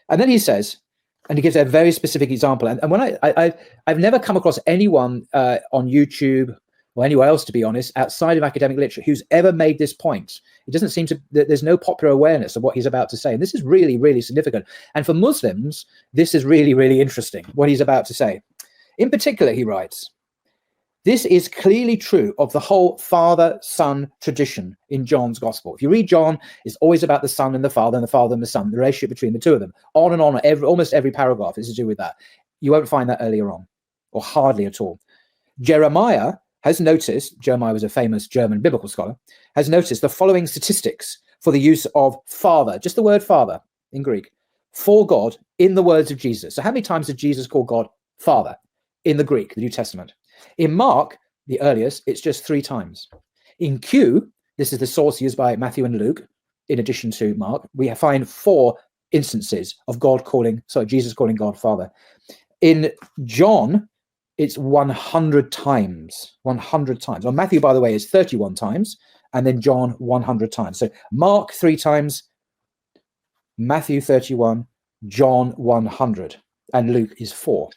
And then he says, and he gives a very specific example. And when I've never come across anyone on YouTube or anywhere else, to be honest, outside of academic literature, who's ever made this point. It doesn't seem to, there's no popular awareness of what he's about to say. And this is really, really significant. And for Muslims, this is really, really interesting, what he's about to say. In particular, he writes, this is clearly true of the whole father-son tradition in John's gospel. If you read John, it's always about the son and the father and the son, the relationship between the two of them. On and on, almost every paragraph is to do with that. You won't find that earlier on, or hardly at all. Jeremiah has noticed, Jeremiah was a famous German biblical scholar, has noticed the following statistics for the use of father, just the word father in Greek, for God in the words of Jesus. So how many times did Jesus call God father in the Greek, the New Testament? In Mark, the earliest, it's just 3 times. In Q, this is the source used by Matthew and Luke, in addition to Mark, we find 4 instances of Jesus calling God Father. In John, it's 100 times, 100 times. Well, Matthew, by the way, is 31 times, and then John 100 times. So Mark 3 times, Matthew 31, John 100, and Luke is 4.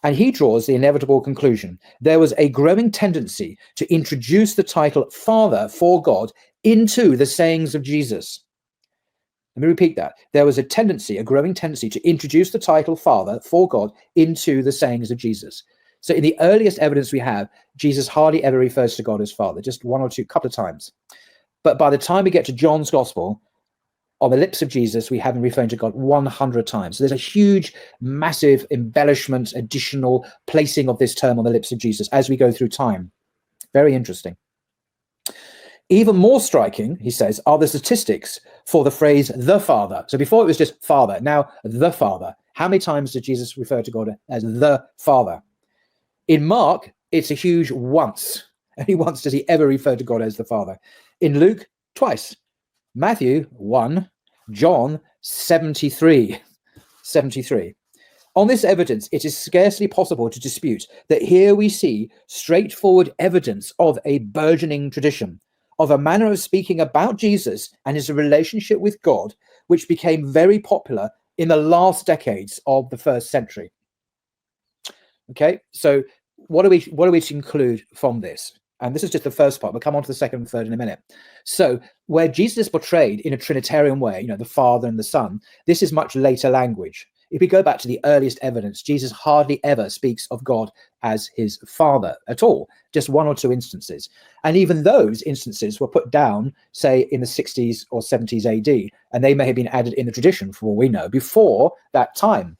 And he draws the inevitable conclusion. There was a growing tendency to introduce the title Father for God into the sayings of Jesus. Let me repeat that. There was a growing tendency to introduce the title Father for God into the sayings of Jesus. So in the earliest evidence we have, Jesus hardly ever refers to God as Father, just one or two, couple of times. But by the time we get to John's Gospel, on the lips of Jesus, we have him referring to God 100 times. So there's a huge, massive embellishment, additional placing of this term on the lips of Jesus as we go through time. Very interesting. Even more striking, he says, are the statistics for the phrase the Father. So before it was just Father, now the Father. How many times did Jesus refer to God as the Father? In Mark, it's a huge once. Only once does he ever refer to God as the Father. In Luke, twice. Matthew, 1, John, 73. 73. On this evidence, it is scarcely possible to dispute that here we see straightforward evidence of a burgeoning tradition, of a manner of speaking about Jesus and his relationship with God, which became very popular in the last decades of the 1st century. Okay, so what are we to conclude from this? And this is just the first part. We'll come on to the second and third in a minute. So where Jesus is portrayed in a Trinitarian way, the Father and the Son, this is much later language. If we go back to the earliest evidence, Jesus hardly ever speaks of God as his Father at all, just 1 or 2 instances. And even those instances were put down, say, in the 60s or 70s AD, and they may have been added in the tradition, for all we know, before that time.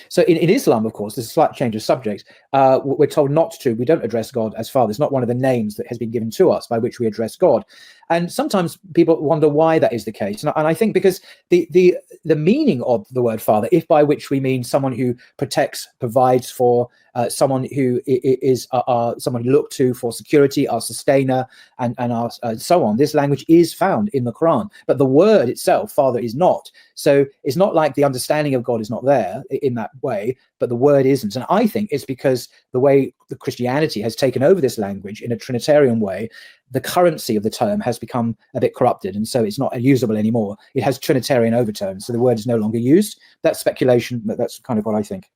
So in Islam, of course, there's a slight change of subject. We're told we don't address God as Father. It's not one of the names that has been given to us by which we address God. And sometimes people wonder why that is the case. And I think because the meaning of the word Father, if by which we mean someone who protects, provides for, someone who is someone looked to for security, our sustainer, and our so on, this language is found in the Quran. But the word itself, Father, is not. So it's not like the understanding of God is not there in that way, but the word isn't. And I think it's because the way the Christianity has taken over this language in a Trinitarian way, the currency of the term has become a bit corrupted, and so it's not usable anymore. It has Trinitarian overtones, so the word is no longer used. That's speculation, but that's kind of what I think.